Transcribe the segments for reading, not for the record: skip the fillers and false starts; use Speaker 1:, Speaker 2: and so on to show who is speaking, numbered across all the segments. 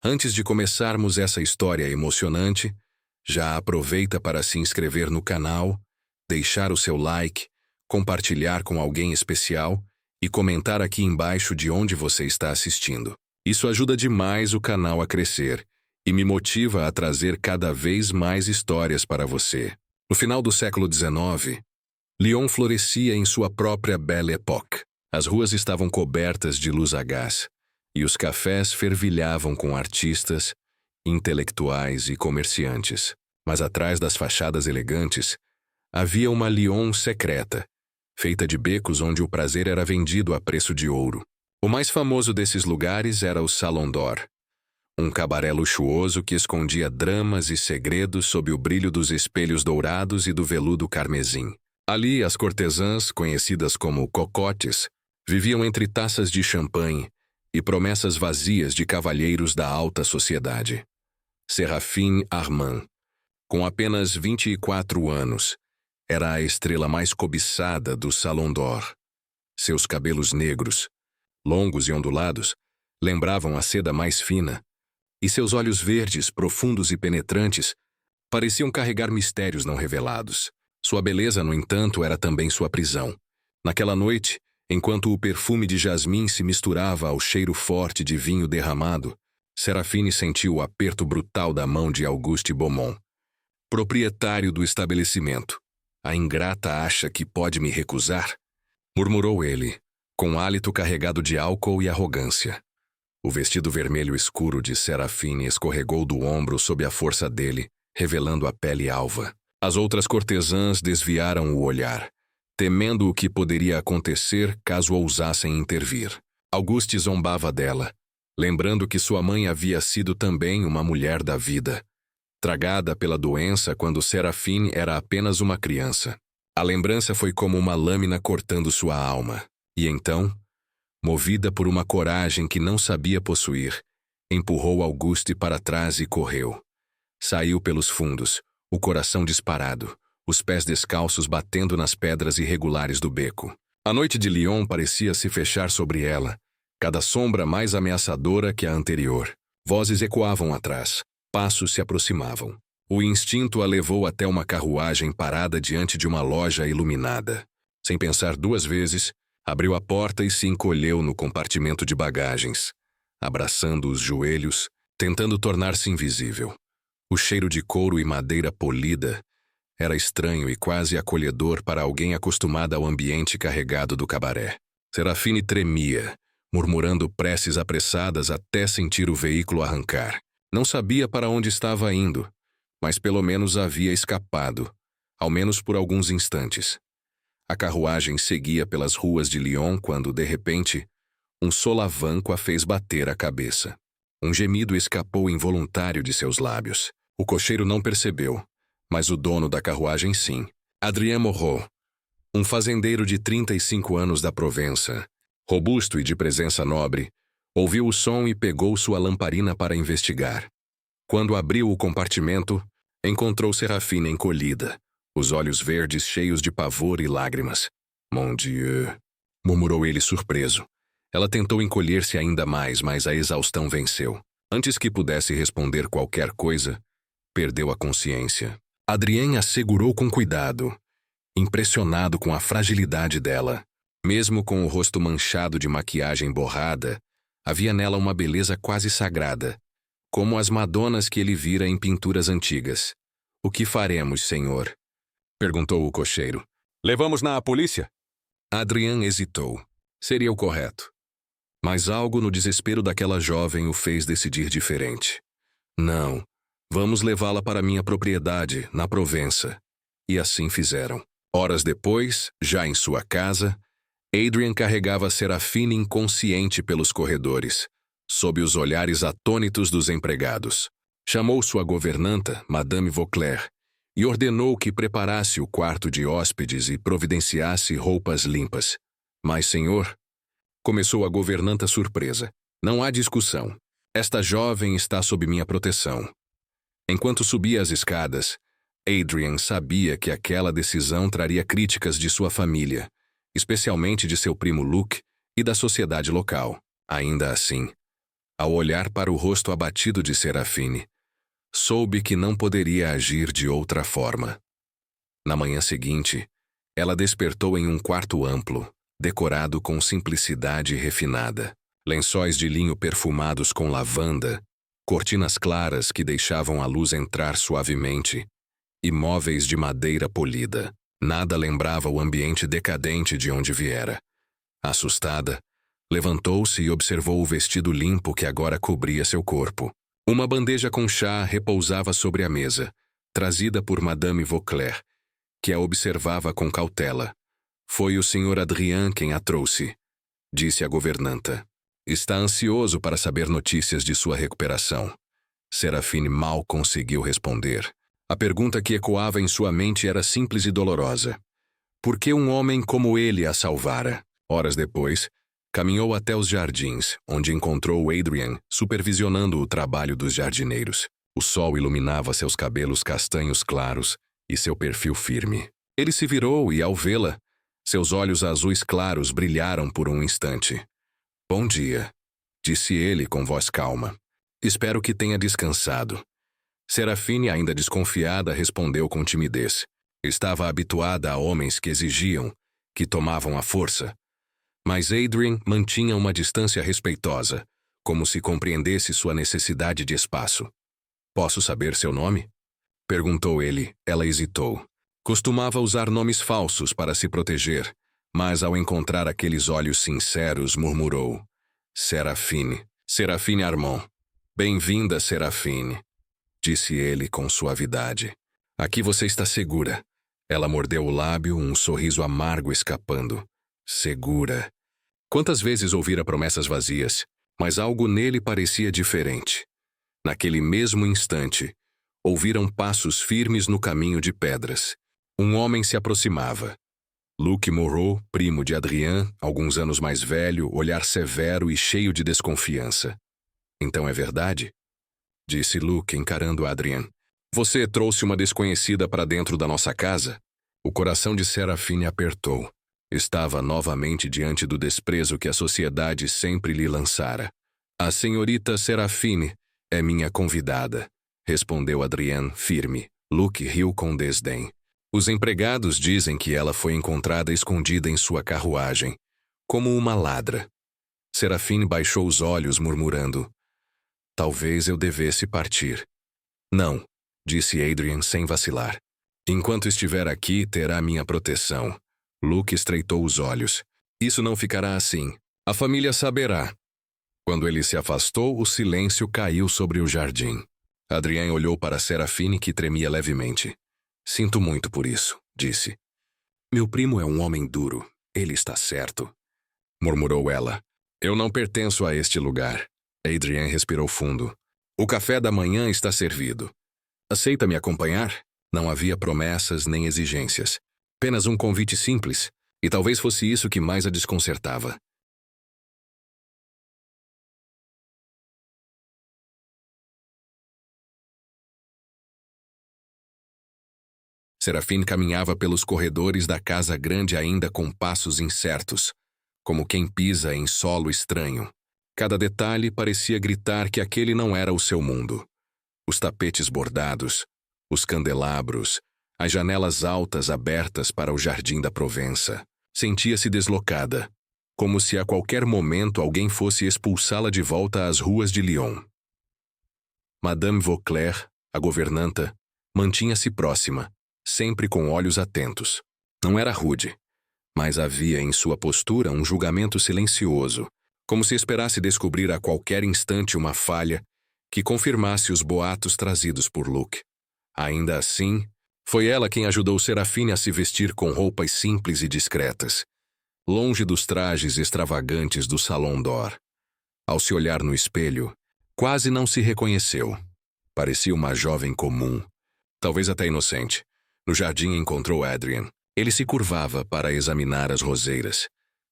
Speaker 1: Antes de começarmos essa história emocionante, já aproveita para se inscrever no canal, deixar o seu like, compartilhar com alguém especial e comentar aqui embaixo de onde você está assistindo. Isso ajuda demais o canal a crescer e me motiva a trazer cada vez mais histórias para você. No final do século XIX, Lyon florescia em sua própria Belle Époque. As ruas estavam cobertas de luz a gás e os cafés fervilhavam com artistas, intelectuais e comerciantes. Mas atrás das fachadas elegantes, havia uma Lyon secreta, feita de becos onde o prazer era vendido a preço de ouro. O mais famoso desses lugares era o Salon d'Or, um cabaré luxuoso que escondia dramas e segredos sob o brilho dos espelhos dourados e do veludo carmesim. Ali, as cortesãs, conhecidas como cocotes, viviam entre taças de champanhe e promessas vazias de cavalheiros da alta sociedade. Séraphine Armand, com apenas 24 anos, era a estrela mais cobiçada do Salon d'Or. Seus cabelos negros, longos e ondulados, lembravam a seda mais fina, e seus olhos verdes, profundos e penetrantes, pareciam carregar mistérios não revelados. Sua beleza, no entanto, era também sua prisão. Naquela noite, enquanto o perfume de jasmim se misturava ao cheiro forte de vinho derramado, Séraphine sentiu o aperto brutal da mão de Auguste Beaumont, proprietário do estabelecimento. "A ingrata acha que pode me recusar?" murmurou ele, com hálito carregado de álcool e arrogância. O vestido vermelho escuro de Séraphine escorregou do ombro sob a força dele, revelando a pele alva. As outras cortesãs desviaram o olhar, temendo o que poderia acontecer caso ousassem intervir. Auguste zombava dela, lembrando que sua mãe havia sido também uma mulher da vida, tragada pela doença quando Séraphine era apenas uma criança. A lembrança foi como uma lâmina cortando sua alma, e então, movida por uma coragem que não sabia possuir, empurrou Auguste para trás e correu. Saiu pelos fundos, o coração disparado, os pés descalços batendo nas pedras irregulares do beco. A noite de Lyon parecia se fechar sobre ela, cada sombra mais ameaçadora que a anterior. Vozes ecoavam atrás, passos se aproximavam. O instinto a levou até uma carruagem parada diante de uma loja iluminada. Sem pensar duas vezes, abriu a porta e se encolheu no compartimento de bagagens, abraçando os joelhos, tentando tornar-se invisível. O cheiro de couro e madeira polida era estranho e quase acolhedor para alguém acostumada ao ambiente carregado do cabaré. Séraphine tremia, murmurando preces apressadas até sentir o veículo arrancar. Não sabia para onde estava indo, mas pelo menos havia escapado, ao menos por alguns instantes. A carruagem seguia pelas ruas de Lyon quando, de repente, um solavanco a fez bater a cabeça. Um gemido escapou involuntário de seus lábios. O cocheiro não percebeu, mas o dono da carruagem sim. Adrien Moreau, um fazendeiro de 35 anos da Provença, robusto e de presença nobre, ouviu o som e pegou sua lamparina para investigar. Quando abriu o compartimento, encontrou Séraphine encolhida, os olhos verdes cheios de pavor e lágrimas. "Mon Dieu", murmurou ele surpreso. Ela tentou encolher-se ainda mais, mas a exaustão venceu. Antes que pudesse responder qualquer coisa, perdeu a consciência. Adrien a segurou com cuidado, impressionado com a fragilidade dela. Mesmo com o rosto manchado de maquiagem borrada, havia nela uma beleza quase sagrada, como as madonas que ele vira em pinturas antigas. "O que faremos, senhor?" perguntou o cocheiro. "Levamos-na à polícia?" Adrien hesitou. Seria o correto. Mas algo no desespero daquela jovem o fez decidir diferente. "Não, vamos levá-la para minha propriedade, na Provença." E assim fizeram. Horas depois, já em sua casa, Adrien carregava Séraphine inconsciente pelos corredores, sob os olhares atônitos dos empregados. Chamou sua governanta, Madame Vauclair, e ordenou que preparasse o quarto de hóspedes e providenciasse roupas limpas. "Mas, senhor", começou a governanta surpresa, "não há discussão. Esta jovem está sob minha proteção." Enquanto subia as escadas, Adrien sabia que aquela decisão traria críticas de sua família, especialmente de seu primo Luc e da sociedade local. Ainda assim, Ao olhar para o rosto abatido de Serafine, soube que não poderia agir de outra forma. Na manhã seguinte, ela despertou em um quarto amplo, decorado com simplicidade refinada. Lençóis de linho perfumados com lavanda, cortinas claras que deixavam a luz entrar suavemente, e móveis de madeira polida. Nada lembrava o ambiente decadente de onde viera. Assustada, levantou-se e observou o vestido limpo que agora cobria seu corpo. Uma bandeja com chá repousava sobre a mesa, trazida por Madame Vauclair, que a observava com cautela. Foi o Sr. Adrien quem a trouxe, disse a governanta. Está ansioso para saber notícias de sua recuperação. Serafine mal conseguiu responder. A pergunta que ecoava em sua mente era simples e dolorosa. Por que um homem como ele a salvara? Horas depois, caminhou até os jardins, onde encontrou Adrien supervisionando o trabalho dos jardineiros. O sol iluminava seus cabelos castanhos claros e seu perfil firme. Ele se virou e, ao vê-la, seus olhos azuis claros brilharam por um instante. Bom dia, disse ele com voz calma. Espero que tenha descansado. Serafine, ainda desconfiada, respondeu com timidez. Estava habituada a homens que exigiam, que tomavam à força. Mas Adrien mantinha uma distância respeitosa, como se compreendesse sua necessidade de espaço. Posso saber seu nome? Perguntou ele. Ela hesitou. Costumava usar nomes falsos para se proteger, mas ao encontrar aqueles olhos sinceros, murmurou. Serafine. Serafine Armand. Bem-vinda, Serafine, disse ele com suavidade. Aqui você está segura. Ela mordeu o lábio, um sorriso amargo escapando. Segura. Quantas vezes ouvira promessas vazias, mas algo nele parecia diferente. Naquele mesmo instante, ouviram passos firmes no caminho de pedras. Um homem se aproximava. Luc Moreau, primo de Adrien, alguns anos mais velho, olhar severo e cheio de desconfiança. Então é verdade? Disse Luc, encarando Adrien. Você trouxe uma desconhecida para dentro da nossa casa? O coração de Serafine apertou. Estava novamente diante do desprezo que a sociedade sempre lhe lançara. A senhorita Serafine é minha convidada, respondeu Adrien, firme. Luc riu com desdém. Os empregados dizem que ela foi encontrada escondida em sua carruagem, como uma ladra. Serafine baixou os olhos, murmurando. Talvez eu devesse partir. Não, disse Adrien sem vacilar. Enquanto estiver aqui, terá minha proteção. Luc estreitou os olhos. Isso não ficará assim. A família saberá. Quando ele se afastou, o silêncio caiu sobre o jardim. Adrien olhou para Serafine, que tremia levemente. Sinto muito por isso, disse. Meu primo é um homem duro. Ele está certo, murmurou ela. Eu não pertenço a este lugar. Adrien respirou fundo. O café da manhã está servido. Aceita me acompanhar? Não havia promessas nem exigências. Apenas um convite simples, e talvez fosse isso que mais a desconcertava. Serafine caminhava pelos corredores da casa grande ainda com passos incertos, como quem pisa em solo estranho. Cada detalhe parecia gritar que aquele não era o seu mundo. Os tapetes bordados, os candelabros, as janelas altas abertas para o jardim da Provença. Sentia-se deslocada, como se a qualquer momento alguém fosse expulsá-la de volta às ruas de Lyon. Madame Vauclair, a governanta, mantinha-se próxima, sempre com olhos atentos. Não era rude, mas havia em sua postura um julgamento silencioso, como se esperasse descobrir a qualquer instante uma falha que confirmasse os boatos trazidos por Luc. Ainda assim, foi ela quem ajudou Serafine a se vestir com roupas simples e discretas, longe dos trajes extravagantes do Salon d'Or. Ao se olhar no espelho, quase não se reconheceu. Parecia uma jovem comum, talvez até inocente. No jardim encontrou Adrien. Ele se curvava para examinar as roseiras,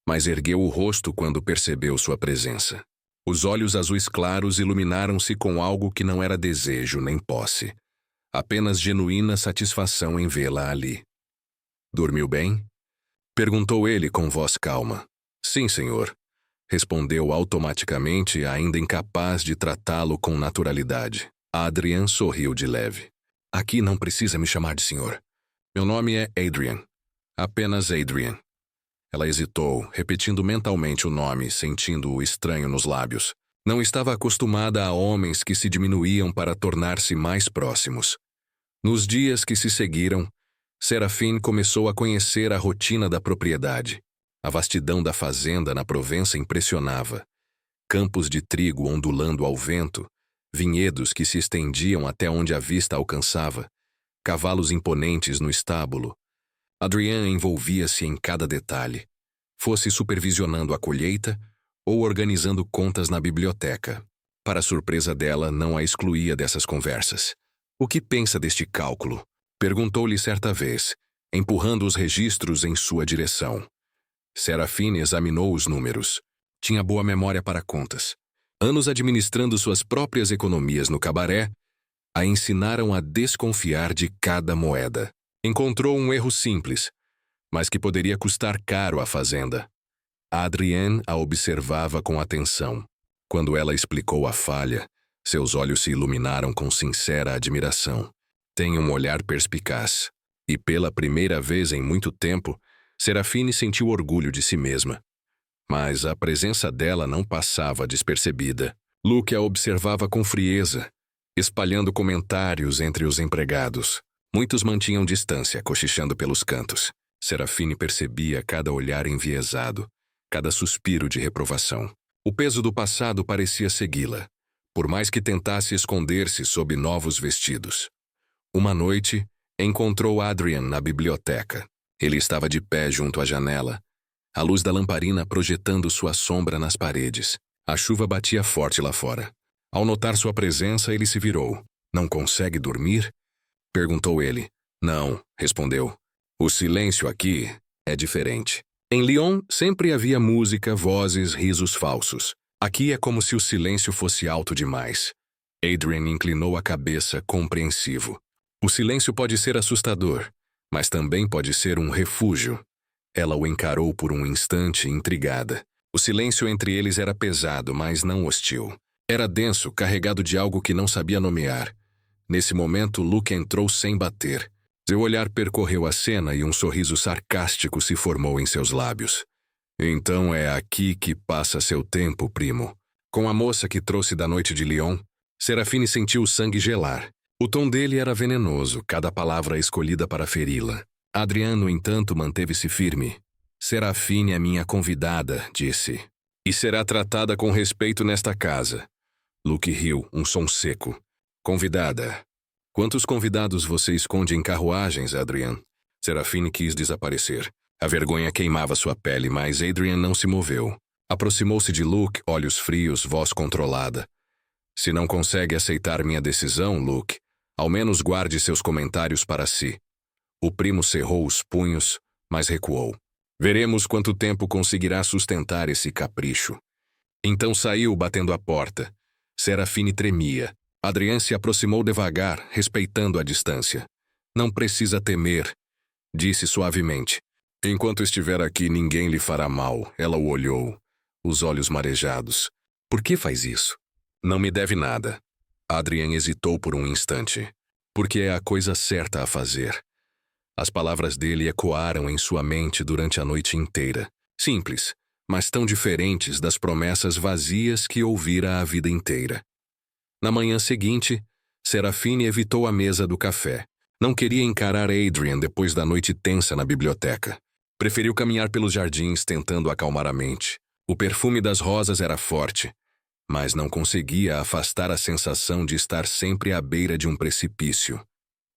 Speaker 1: mas ergueu o rosto quando percebeu sua presença. Os olhos azuis claros iluminaram-se com algo que não era desejo nem posse. Apenas genuína satisfação em vê-la ali. Dormiu bem? Perguntou ele com voz calma. Sim, senhor. respondeu automaticamente, ainda incapaz de tratá-lo com naturalidade. Adrian sorriu de leve. Aqui não precisa me chamar de senhor. Meu nome é Adrian. Apenas Adrian. Ela hesitou, repetindo mentalmente o nome, sentindo-o estranho nos lábios. Não estava acostumada a homens que se diminuíam para tornar-se mais próximos. Nos dias que se seguiram, Serafine começou a conhecer a rotina da propriedade. A vastidão da fazenda na Provença impressionava. Campos de trigo ondulando ao vento, vinhedos que se estendiam até onde a vista alcançava, cavalos imponentes no estábulo. Adrian envolvia-se em cada detalhe, fosse supervisionando a colheita ou organizando contas na biblioteca. Para surpresa dela, não a excluía dessas conversas. O que pensa deste cálculo? Perguntou-lhe certa vez, empurrando os registros em sua direção. Serafine examinou os números. Tinha boa memória para contas. Anos administrando suas próprias economias no cabaré a ensinaram a desconfiar de cada moeda. Encontrou um erro simples, mas que poderia custar caro à fazenda. Adrienne a observava com atenção. Quando ela explicou a falha, seus olhos se iluminaram com sincera admiração. Tem um olhar perspicaz. E pela primeira vez em muito tempo, Serafine sentiu orgulho de si mesma. Mas a presença dela não passava despercebida. Luke a observava com frieza, espalhando comentários entre os empregados. Muitos mantinham distância, cochichando pelos cantos. Serafine percebia cada olhar enviesado, cada suspiro de reprovação. O peso do passado parecia segui-la, por mais que tentasse esconder-se sob novos vestidos. Uma noite, encontrou Adrian na biblioteca. Ele estava de pé junto à janela, a luz da lamparina projetando sua sombra nas paredes. A chuva batia forte lá fora. Ao notar sua presença, ele se virou. Não consegue dormir? Perguntou ele. Não, respondeu. O silêncio aqui é diferente. Em Lyon sempre havia música, vozes, risos falsos. Aqui é como se o silêncio fosse alto demais. Adrian inclinou a cabeça, compreensivo. O silêncio pode ser assustador, mas também pode ser um refúgio. Ela o encarou por um instante, intrigada. O silêncio entre eles era pesado, mas não hostil. Era denso, carregado de algo que não sabia nomear. Nesse momento, Luke entrou sem bater. Seu olhar percorreu a cena e um sorriso sarcástico se formou em seus lábios. Então é aqui que passa seu tempo, primo. Com a moça que trouxe da noite de Lyon, Serafine sentiu o sangue gelar. O tom dele era venenoso, cada palavra escolhida para feri-la. Adrian, no entanto, manteve-se firme. Serafine é minha convidada, disse. E será tratada com respeito nesta casa. Luke riu, um som seco. Convidada. Quantos convidados você esconde em carruagens, Adrian? Serafine quis desaparecer. A vergonha queimava sua pele, mas Adrian não se moveu. Aproximou-se de Luke, olhos frios, voz controlada. Se não consegue aceitar minha decisão, Luke, ao menos guarde seus comentários para si. O primo cerrou os punhos, mas recuou. Veremos quanto tempo conseguirá sustentar esse capricho. Então saiu batendo a porta. Serafine tremia. Adrian se aproximou devagar, respeitando a distância. Não precisa temer, disse suavemente. Enquanto estiver aqui, ninguém lhe fará mal. Ela o olhou, os olhos marejados. Por que faz isso? Não me deve nada. Adrian hesitou por um instante. Porque é a coisa certa a fazer. As palavras dele ecoaram em sua mente durante a noite inteira. Simples, mas tão diferentes das promessas vazias que ouvira a vida inteira. Na manhã seguinte, Serafine evitou a mesa do café. Não queria encarar Adrian depois da noite tensa na biblioteca. Preferiu caminhar pelos jardins tentando acalmar a mente. O perfume das rosas era forte, mas não conseguia afastar a sensação de estar sempre à beira de um precipício.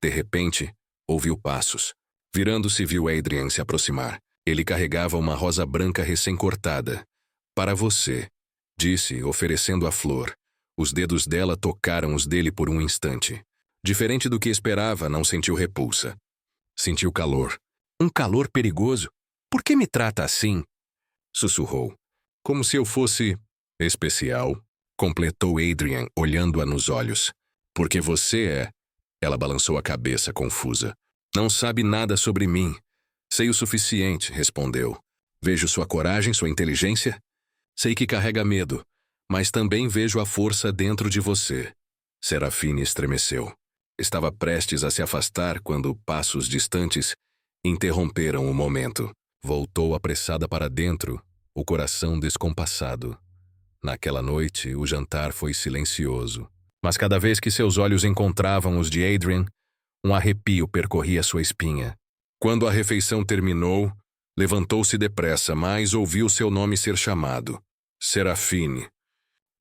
Speaker 1: De repente, ouviu passos. Virando-se, viu Adrian se aproximar. Ele carregava uma rosa branca recém-cortada. Para você, disse, oferecendo a flor. Os dedos dela tocaram os dele por um instante. Diferente do que esperava, não sentiu repulsa. Sentiu calor. Um calor perigoso? Por que me trata assim? Sussurrou. Como se eu fosse especial, completou Adrian, olhando-a nos olhos. Porque você é... Ela balançou a cabeça, confusa. Não sabe nada sobre mim. Sei o suficiente, respondeu. Vejo sua coragem, sua inteligência. Sei que carrega medo, mas também vejo a força dentro de você. Serafine estremeceu. Estava prestes a se afastar quando passos distantes interromperam o momento. Voltou apressada para dentro, o coração descompassado. Naquela noite, o jantar foi silencioso. Mas cada vez que seus olhos encontravam os de Adrian, um arrepio percorria sua espinha. Quando a refeição terminou, levantou-se depressa, mas ouviu seu nome ser chamado. Serafine.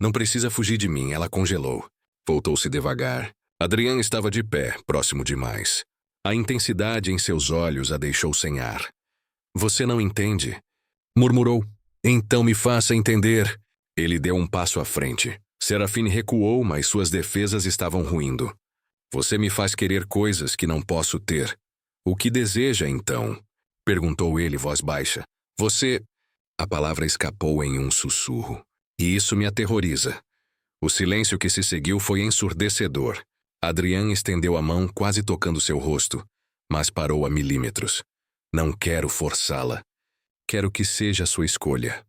Speaker 1: Não precisa fugir de mim, ela congelou. Voltou-se devagar. Adrian estava de pé, próximo demais. A intensidade em seus olhos a deixou sem ar. Você não entende? Murmurou. Então me faça entender. Ele deu um passo à frente. Serafine recuou, mas suas defesas estavam ruindo. Você me faz querer coisas que não posso ter. O que deseja, então? Perguntou ele, voz baixa. Você... A palavra escapou em um sussurro. E isso me aterroriza. O silêncio que se seguiu foi ensurdecedor. Adrian estendeu a mão, quase tocando seu rosto, mas parou a milímetros. Não quero forçá-la. Quero que seja a sua escolha.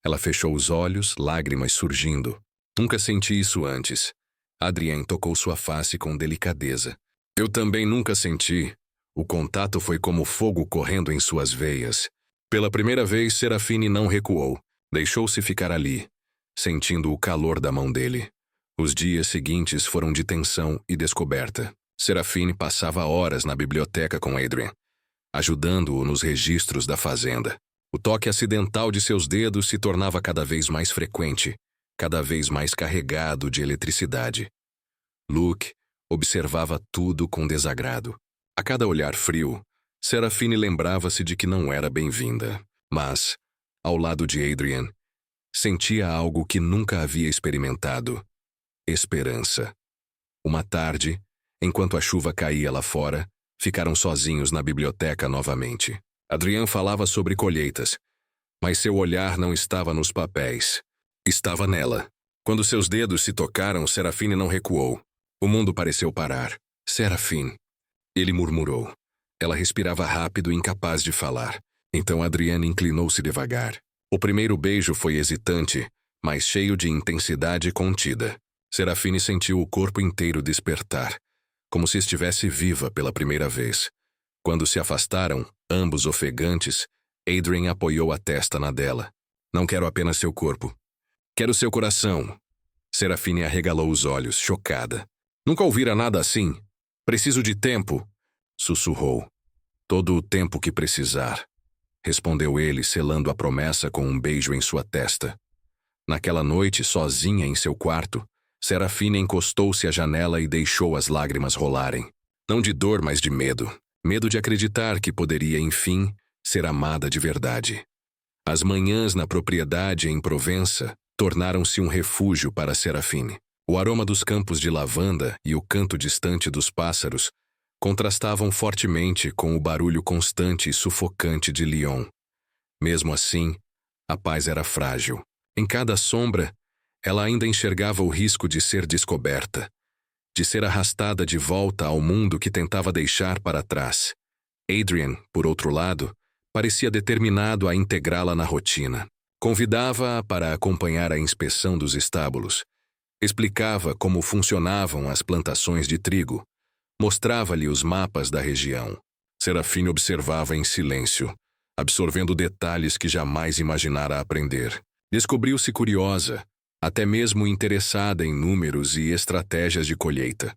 Speaker 1: Ela fechou os olhos, lágrimas surgindo. Nunca senti isso antes. Adrian tocou sua face com delicadeza. Eu também nunca senti. O contato foi como fogo correndo em suas veias. Pela primeira vez, Serafine não recuou. Deixou-se ficar ali, sentindo o calor da mão dele. Os dias seguintes foram de tensão e descoberta. Serafine passava horas na biblioteca com Adrian, ajudando-o nos registros da fazenda. O toque acidental de seus dedos se tornava cada vez mais frequente, cada vez mais carregado de eletricidade. Luke observava tudo com desagrado. A cada olhar frio, Serafine lembrava-se de que não era bem-vinda. Mas, ao lado de Adrian, sentia algo que nunca havia experimentado. Esperança. Uma tarde, enquanto a chuva caía lá fora, ficaram sozinhos na biblioteca novamente. Adrian falava sobre colheitas, mas seu olhar não estava nos papéis. Estava nela. Quando seus dedos se tocaram, Serafine não recuou. O mundo pareceu parar. Serafine. Ele murmurou. Ela respirava rápido e incapaz de falar. Então Adrian inclinou-se devagar. O primeiro beijo foi hesitante, mas cheio de intensidade contida. Serafine sentiu o corpo inteiro despertar, como se estivesse viva pela primeira vez. Quando se afastaram, ambos ofegantes, Adrian apoiou a testa na dela. Não quero apenas seu corpo. Quero seu coração. Serafine arregalou os olhos, chocada. Nunca ouvira nada assim. Preciso de tempo, sussurrou. Todo o tempo que precisar, respondeu ele, selando a promessa com um beijo em sua testa. Naquela noite, sozinha em seu quarto, Serafine encostou-se à janela e deixou as lágrimas rolarem. Não de dor, mas de medo. Medo de acreditar que poderia, enfim, ser amada de verdade. As manhãs na propriedade em Provença tornaram-se um refúgio para Serafine. O aroma dos campos de lavanda e o canto distante dos pássaros contrastavam fortemente com o barulho constante e sufocante de Lyon. Mesmo assim, a paz era frágil. Em cada sombra, ela ainda enxergava o risco de ser descoberta, de ser arrastada de volta ao mundo que tentava deixar para trás. Adrian, por outro lado, parecia determinado a integrá-la na rotina. Convidava-a para acompanhar a inspeção dos estábulos. Explicava como funcionavam as plantações de trigo. Mostrava-lhe os mapas da região. Serafine observava em silêncio, absorvendo detalhes que jamais imaginara aprender. Descobriu-se curiosa, até mesmo interessada em números e estratégias de colheita.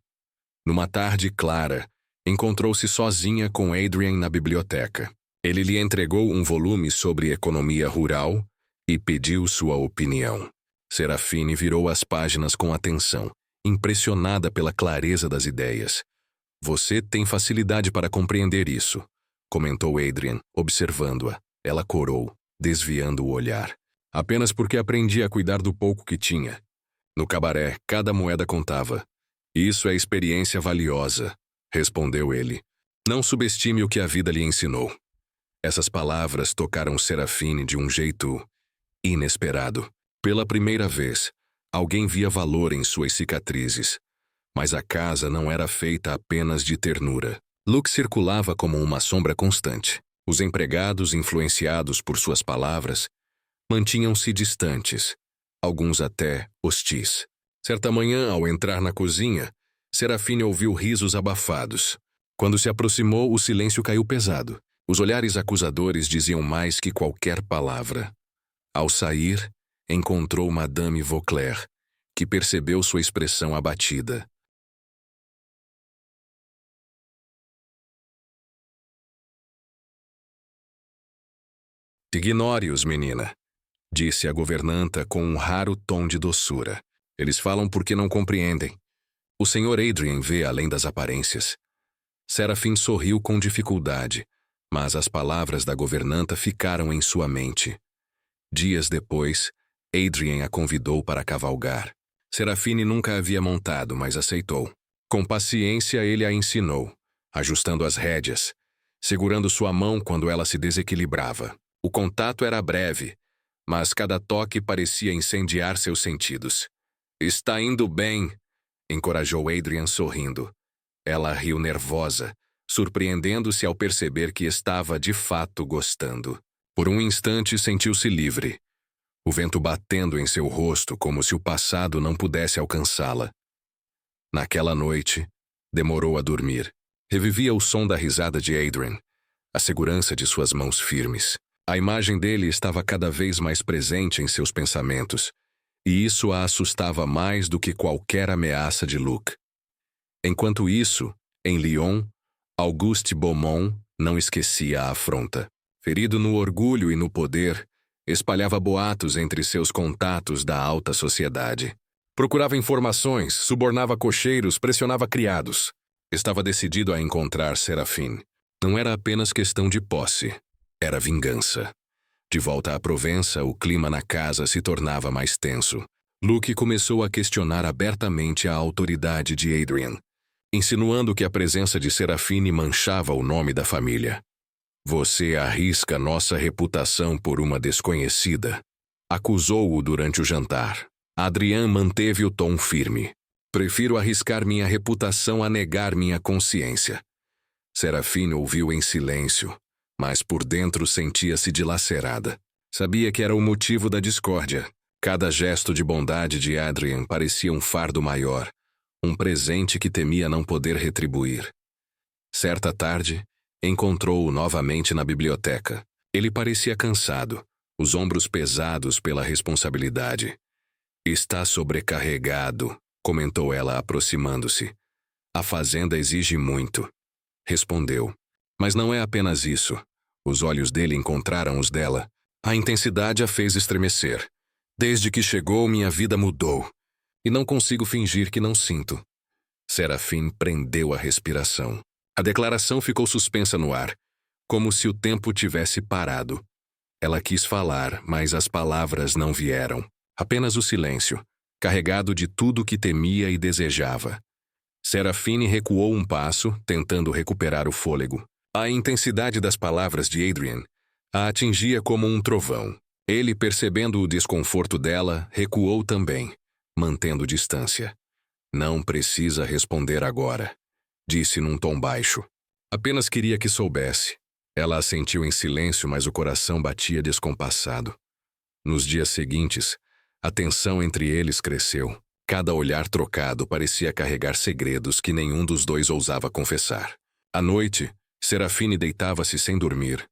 Speaker 1: Numa tarde clara, encontrou-se sozinha com Adrian na biblioteca. Ele lhe entregou um volume sobre economia rural e pediu sua opinião. Serafine virou as páginas com atenção, impressionada pela clareza das ideias. Você tem facilidade para compreender isso, comentou Adrian, observando-a. Ela corou, desviando o olhar. Apenas porque aprendi a cuidar do pouco que tinha. No cabaré, cada moeda contava. Isso é experiência valiosa, respondeu ele. Não subestime o que a vida lhe ensinou. Essas palavras tocaram Serafine de um jeito inesperado. Pela primeira vez, alguém via valor em suas cicatrizes. Mas a casa não era feita apenas de ternura. Luke circulava como uma sombra constante. Os empregados, influenciados por suas palavras, mantinham-se distantes, alguns até hostis. Certa manhã, ao entrar na cozinha, Serafine ouviu risos abafados. Quando se aproximou, o silêncio caiu pesado. Os olhares acusadores diziam mais que qualquer palavra. Ao sair, encontrou Madame Vauclair, que percebeu sua expressão abatida. Ignore-os, menina, disse a governanta com um raro tom de doçura. Eles falam porque não compreendem. O Sr. Adrien vê além das aparências. Serafine sorriu com dificuldade, mas as palavras da governanta ficaram em sua mente. Dias depois, Adrien a convidou para cavalgar. Serafine nunca havia montado, mas aceitou. Com paciência, ele a ensinou, ajustando as rédeas, segurando sua mão quando ela se desequilibrava. O contato era breve, mas cada toque parecia incendiar seus sentidos. Está indo bem, encorajou Adrien sorrindo. Ela riu nervosa, surpreendendo-se ao perceber que estava de fato gostando. Por um instante sentiu-se livre, o vento batendo em seu rosto como se o passado não pudesse alcançá-la. Naquela noite, demorou a dormir. Revivia o som da risada de Adrien, a segurança de suas mãos firmes. A imagem dele estava cada vez mais presente em seus pensamentos, e isso a assustava mais do que qualquer ameaça de Luc. Enquanto isso, em Lyon, Auguste Beaumont não esquecia a afronta. Ferido no orgulho e no poder, espalhava boatos entre seus contatos da alta sociedade. Procurava informações, subornava cocheiros, pressionava criados. Estava decidido a encontrar Serafine. Não era apenas questão de posse, era vingança. De volta à Provença, o clima na casa se tornava mais tenso. Luc começou a questionar abertamente a autoridade de Adrien, insinuando que a presença de Serafine manchava o nome da família. Você arrisca nossa reputação por uma desconhecida, acusou-o durante o jantar. Adrien manteve o tom firme. Prefiro arriscar minha reputação a negar minha consciência. Serafine ouviu em silêncio, mas por dentro sentia-se dilacerada. Sabia que era o motivo da discórdia. Cada gesto de bondade de Adrien parecia um fardo maior, um presente que temia não poder retribuir. Certa tarde, encontrou-o novamente na biblioteca. Ele parecia cansado, os ombros pesados pela responsabilidade. Está sobrecarregado, comentou ela aproximando-se. A fazenda exige muito. Respondeu. Mas não é apenas isso. Os olhos dele encontraram os dela. A intensidade a fez estremecer. Desde que chegou, minha vida mudou. E não consigo fingir que não sinto. Serafine prendeu a respiração. A declaração ficou suspensa no ar, como se o tempo tivesse parado. Ela quis falar, mas as palavras não vieram. Apenas o silêncio, carregado de tudo que temia e desejava. Serafine recuou um passo, tentando recuperar o fôlego. A intensidade das palavras de Adrien a atingia como um trovão. Ele, percebendo o desconforto dela, recuou também, mantendo distância. Não precisa responder agora, disse num tom baixo. Apenas queria que soubesse. Ela assentiu em silêncio, mas o coração batia descompassado. Nos dias seguintes, a tensão entre eles cresceu. Cada olhar trocado parecia carregar segredos que nenhum dos dois ousava confessar. À noite, Serafine deitava-se sem dormir,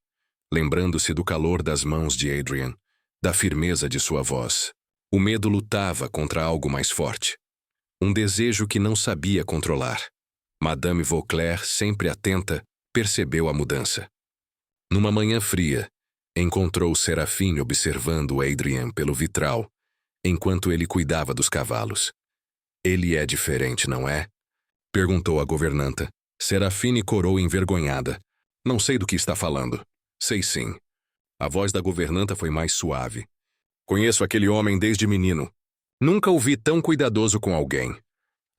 Speaker 1: lembrando-se do calor das mãos de Adrien, da firmeza de sua voz. O medo lutava contra algo mais forte. Um desejo que não sabia controlar. Madame Vauclair, sempre atenta, percebeu a mudança. Numa manhã fria, encontrou Serafine observando Adrien pelo vitral, enquanto ele cuidava dos cavalos. Ele é diferente, não é? Perguntou a governanta. Serafine corou envergonhada. Não sei do que está falando. Sei sim. A voz da governanta foi mais suave. Conheço aquele homem desde menino. Nunca o vi tão cuidadoso com alguém.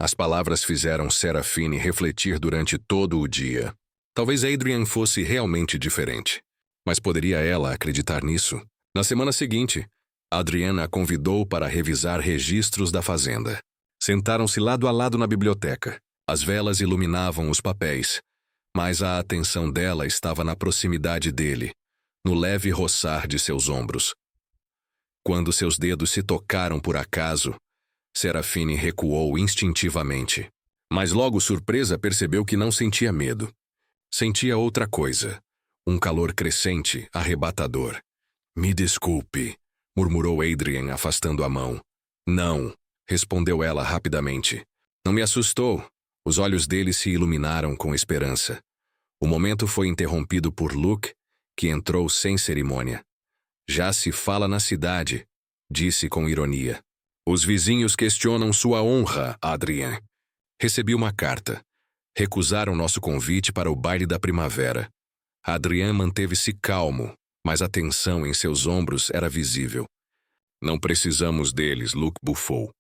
Speaker 1: As palavras fizeram Serafine refletir durante todo o dia. Talvez Adrien fosse realmente diferente. Mas poderia ela acreditar nisso? Na semana seguinte, Adrien a convidou para revisar registros da fazenda. Sentaram-se lado a lado na biblioteca. As velas iluminavam os papéis, mas a atenção dela estava na proximidade dele, no leve roçar de seus ombros. Quando seus dedos se tocaram por acaso, Serafine recuou instintivamente. Mas logo surpresa percebeu que não sentia medo. Sentia outra coisa. Um calor crescente, arrebatador. Me desculpe, murmurou Adrien afastando a mão. Não, respondeu ela rapidamente. Não me assustou. Os olhos dele se iluminaram com esperança. O momento foi interrompido por Luke, que entrou sem cerimônia. Já se fala na cidade, disse com ironia. Os vizinhos questionam sua honra, Adrien. Recebi uma carta. Recusaram nosso convite para o baile da primavera. Adrien manteve-se calmo, mas a tensão em seus ombros era visível. Não precisamos deles, Luke bufou.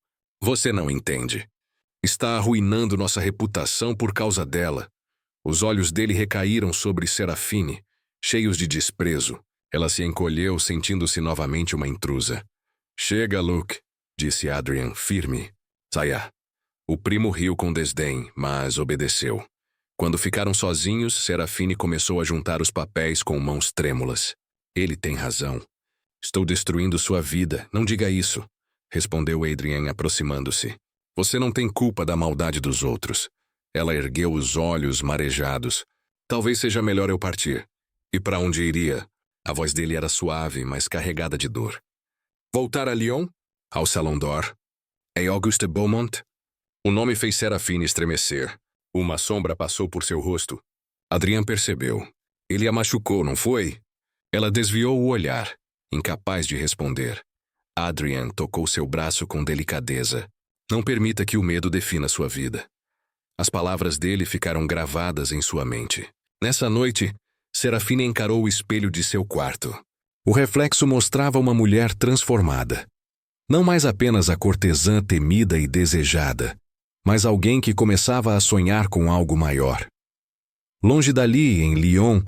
Speaker 1: Você não entende. Está arruinando nossa reputação por causa dela. Os olhos dele recaíram sobre Serafine, cheios de desprezo. Ela se encolheu, sentindo-se novamente uma intrusa. Chega, Luke, disse Adrien, firme. Saia. O primo riu com desdém, mas obedeceu. Quando ficaram sozinhos, Serafine começou a juntar os papéis com mãos trêmulas. Ele tem razão. Estou destruindo sua vida, não diga isso, respondeu Adrien aproximando-se. Você não tem culpa da maldade dos outros. Ela ergueu os olhos marejados. Talvez seja melhor eu partir. E para onde iria? A voz dele era suave, mas carregada de dor. Voltar a Lyon? Ao Salão d'Or? É Auguste Beaumont? O nome fez Serafine estremecer. Uma sombra passou por seu rosto. Adrien percebeu. Ele a machucou, não foi? Ela desviou o olhar, incapaz de responder. Adrien tocou seu braço com delicadeza. Não permita que o medo defina sua vida. As palavras dele ficaram gravadas em sua mente. Nessa noite, Serafine encarou o espelho de seu quarto. O reflexo mostrava uma mulher transformada. Não mais apenas a cortesã temida e desejada, mas alguém que começava a sonhar com algo maior. Longe dali, em Lyon,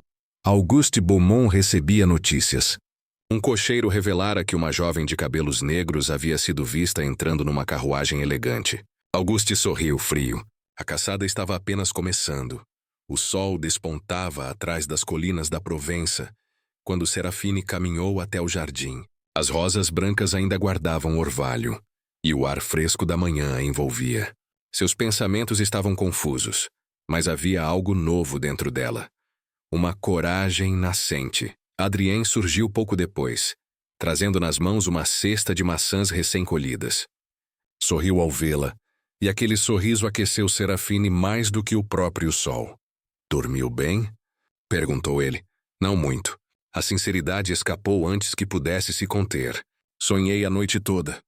Speaker 1: Auguste Beaumont recebia notícias. Um cocheiro revelara que uma jovem de cabelos negros havia sido vista entrando numa carruagem elegante. Auguste sorriu frio. A caçada estava apenas começando. O sol despontava atrás das colinas da Provença, quando Serafine caminhou até o jardim. As rosas brancas ainda guardavam orvalho, e o ar fresco da manhã a envolvia. Seus pensamentos estavam confusos, mas havia algo novo dentro dela. Uma coragem nascente. Adrien surgiu pouco depois, trazendo nas mãos uma cesta de maçãs recém-colhidas. Sorriu ao vê-la, e aquele sorriso aqueceu Serafine mais do que o próprio sol. Dormiu bem? Perguntou ele. Não muito. A sinceridade escapou antes que pudesse se conter. Sonhei a noite toda.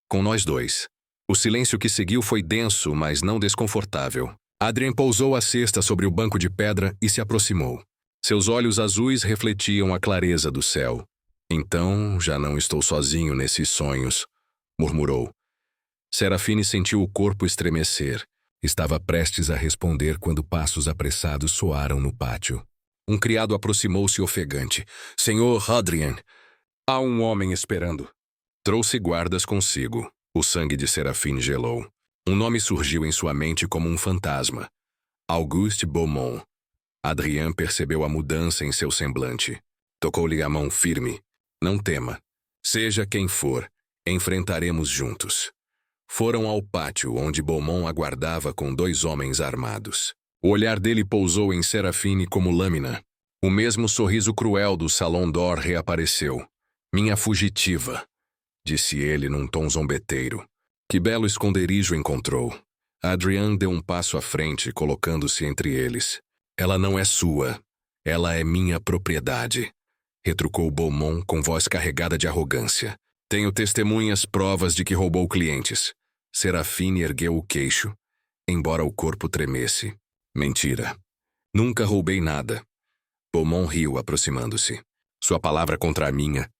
Speaker 1: Com nós dois. O silêncio que seguiu foi denso, mas não desconfortável. Adrien pousou a cesta sobre o banco de pedra e se aproximou. Seus olhos azuis refletiam a clareza do céu. Então, já não estou sozinho nesses sonhos, murmurou. Serafine sentiu o corpo estremecer. Estava prestes a responder quando passos apressados soaram no pátio. Um criado aproximou-se ofegante. Senhor Adrien, há um homem esperando. Trouxe guardas consigo. O sangue de Serafine gelou. Um nome surgiu em sua mente como um fantasma. Auguste Beaumont. Adrien percebeu a mudança em seu semblante. Tocou-lhe a mão firme. Não tema. Seja quem for, enfrentaremos juntos. Foram ao pátio, onde Beaumont aguardava com 2 homens armados. O olhar dele pousou em Serafine como lâmina. O mesmo sorriso cruel do Salão d'Or reapareceu. Minha fugitiva, disse ele num tom zombeteiro. Que belo esconderijo encontrou. Adrien deu um passo à frente, colocando-se entre eles. Ela não é sua. Ela é minha propriedade, retrucou Beaumont com voz carregada de arrogância. Tenho testemunhas, provas de que roubou clientes. Serafine ergueu o queixo, embora o corpo tremesse. Mentira. Nunca roubei nada. Beaumont riu, aproximando-se. Sua palavra contra a minha.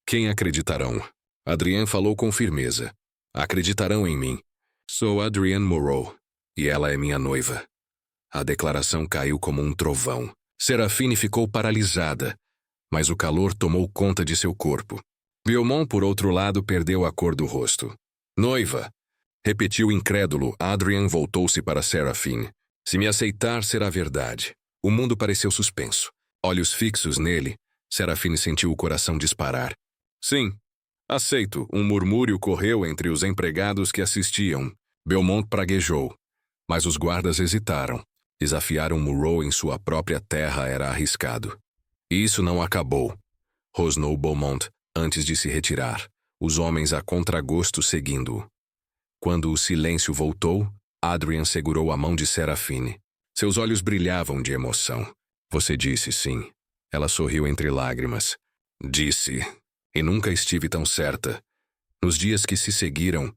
Speaker 1: Quem acreditarão? Adrien falou com firmeza. Acreditarão em mim. Sou Adrien Moreau, e ela é minha noiva. A declaração caiu como um trovão. Serafine ficou paralisada, mas o calor tomou conta de seu corpo. Beaumont, por outro lado, perdeu a cor do rosto. Noiva! Repetiu incrédulo. Adrien voltou-se para Serafine. Se me aceitar, será verdade. O mundo pareceu suspenso. Olhos fixos nele, Serafine sentiu o coração disparar. Sim, Aceito, um murmúrio correu entre os empregados que assistiam. Belmont praguejou, mas os guardas hesitaram. Desafiar um Monroe em sua própria terra era arriscado. E isso não acabou, rosnou Beaumont antes de se retirar, os homens a contragosto seguindo-o. Quando o silêncio voltou, Adrian segurou a mão de Serafine. Seus olhos brilhavam de emoção. Você disse sim. Ela sorriu entre lágrimas. Disse, e nunca estive tão certa. Nos dias que se seguiram,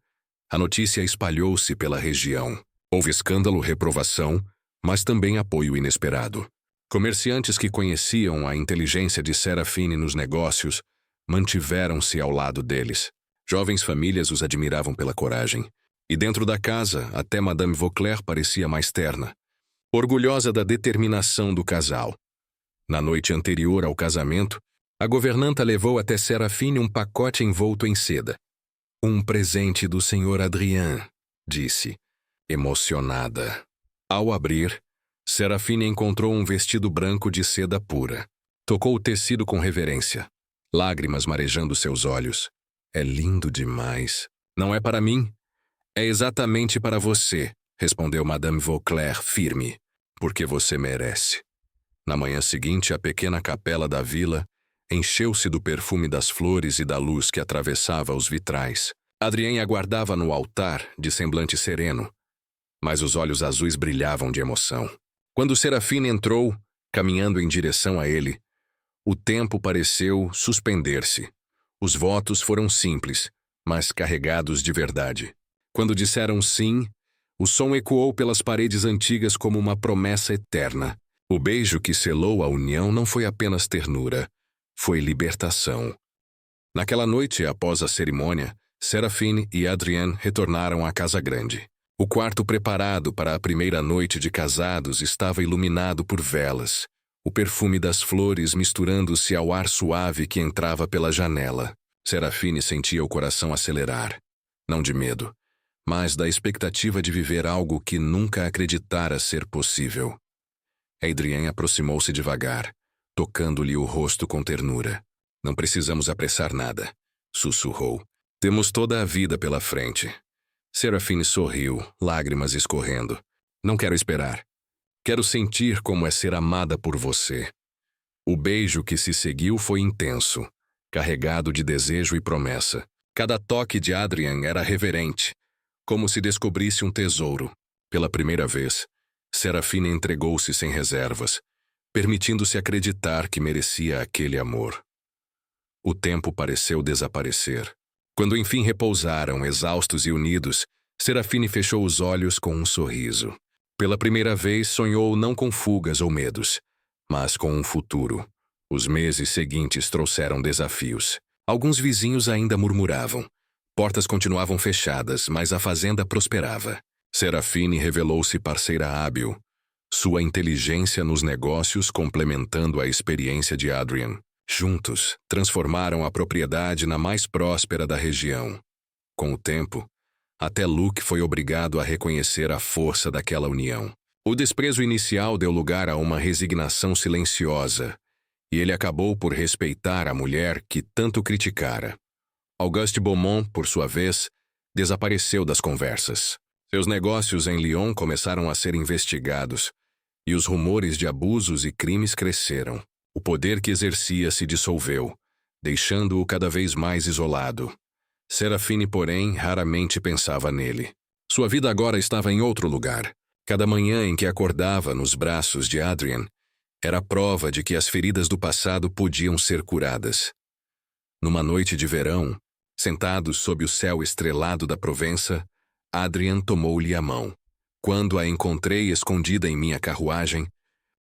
Speaker 1: a notícia espalhou-se pela região. Houve escândalo, reprovação, mas também apoio inesperado. Comerciantes que conheciam a inteligência de Serafine nos negócios mantiveram-se ao lado deles. Jovens famílias os admiravam pela coragem. E dentro da casa, até Madame Vauclair parecia mais terna, orgulhosa da determinação do casal. Na noite anterior ao casamento, a governanta levou até Serafine um pacote envolto em seda. Um presente do Sr. Adrien, disse, emocionada. Ao abrir, Serafine encontrou um vestido branco de seda pura. Tocou o tecido com reverência, lágrimas marejando seus olhos. É lindo demais. Não é para mim? É exatamente para você, respondeu Madame Vauclair firme, porque você merece. Na manhã seguinte, a pequena capela da vila encheu-se do perfume das flores e da luz que atravessava os vitrais. Adrien aguardava no altar, de semblante sereno, mas os olhos azuis brilhavam de emoção. Quando Serafine entrou, caminhando em direção a ele, o tempo pareceu suspender-se. Os votos foram simples, mas carregados de verdade. Quando disseram sim, o som ecoou pelas paredes antigas como uma promessa eterna. O beijo que selou a união não foi apenas ternura, foi libertação. Naquela noite, após a cerimônia, Serafine e Adrien retornaram à casa grande. O quarto preparado para a primeira noite de casados estava iluminado por velas, o perfume das flores misturando-se ao ar suave que entrava pela janela. Serafine sentia o coração acelerar, não de medo, mas da expectativa de viver algo que nunca acreditara ser possível. Adrien aproximou-se devagar, tocando-lhe o rosto com ternura. Não precisamos apressar nada, sussurrou. Temos toda a vida pela frente. Serafine sorriu, lágrimas escorrendo. Não quero esperar. Quero sentir como é ser amada por você. O beijo que se seguiu foi intenso, carregado de desejo e promessa. Cada toque de Adrien era reverente, como se descobrisse um tesouro. Pela primeira vez, Serafine entregou-se sem reservas, permitindo-se acreditar que merecia aquele amor. O tempo pareceu desaparecer. Quando enfim repousaram, exaustos e unidos, Serafine fechou os olhos com um sorriso. Pela primeira vez sonhou não com fugas ou medos, mas com um futuro. Os meses seguintes trouxeram desafios. Alguns vizinhos ainda murmuravam. Portas continuavam fechadas, mas a fazenda prosperava. Serafine revelou-se parceira hábil, sua inteligência nos negócios complementando a experiência de Adrien. Juntos, transformaram a propriedade na mais próspera da região. Com o tempo, até Luke foi obrigado a reconhecer a força daquela união. O desprezo inicial deu lugar a uma resignação silenciosa, e ele acabou por respeitar a mulher que tanto criticara. Auguste Beaumont, por sua vez, desapareceu das conversas. Seus negócios em Lyon começaram a ser investigados, e os rumores de abusos e crimes cresceram. O poder que exercia se dissolveu, deixando-o cada vez mais isolado. Serafine, porém, raramente pensava nele. Sua vida agora estava em outro lugar. Cada manhã em que acordava nos braços de Adrien, era prova de que as feridas do passado podiam ser curadas. Numa noite de verão, sentados sob o céu estrelado da Provença, Adrien tomou-lhe a mão. Quando a encontrei escondida em minha carruagem,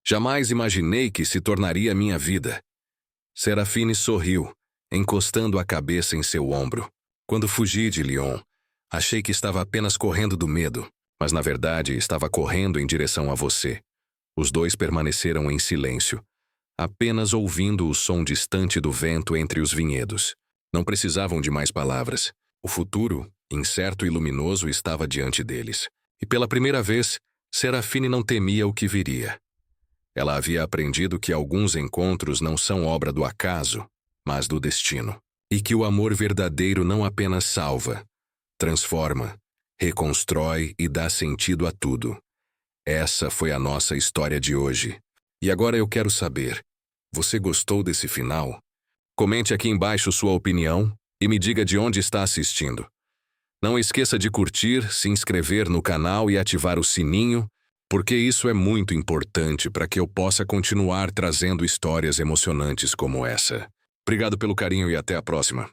Speaker 1: jamais imaginei que se tornaria minha vida. Serafine sorriu, encostando a cabeça em seu ombro. Quando fugi de Lyon, achei que estava apenas correndo do medo, mas na verdade estava correndo em direção a você. Os dois permaneceram em silêncio, apenas ouvindo o som distante do vento entre os vinhedos. Não precisavam de mais palavras. O futuro, incerto e luminoso, estava diante deles. E pela primeira vez, Serafine não temia o que viria. Ela havia aprendido que alguns encontros não são obra do acaso, mas do destino. E que o amor verdadeiro não apenas salva, transforma, reconstrói e dá sentido a tudo. Essa foi a nossa história de hoje. E agora eu quero saber, você gostou desse final? Comente aqui embaixo sua opinião e me diga de onde está assistindo. Não esqueça de curtir, se inscrever no canal e ativar o sininho, porque isso é muito importante para que eu possa continuar trazendo histórias emocionantes como essa. Obrigado pelo carinho e até a próxima.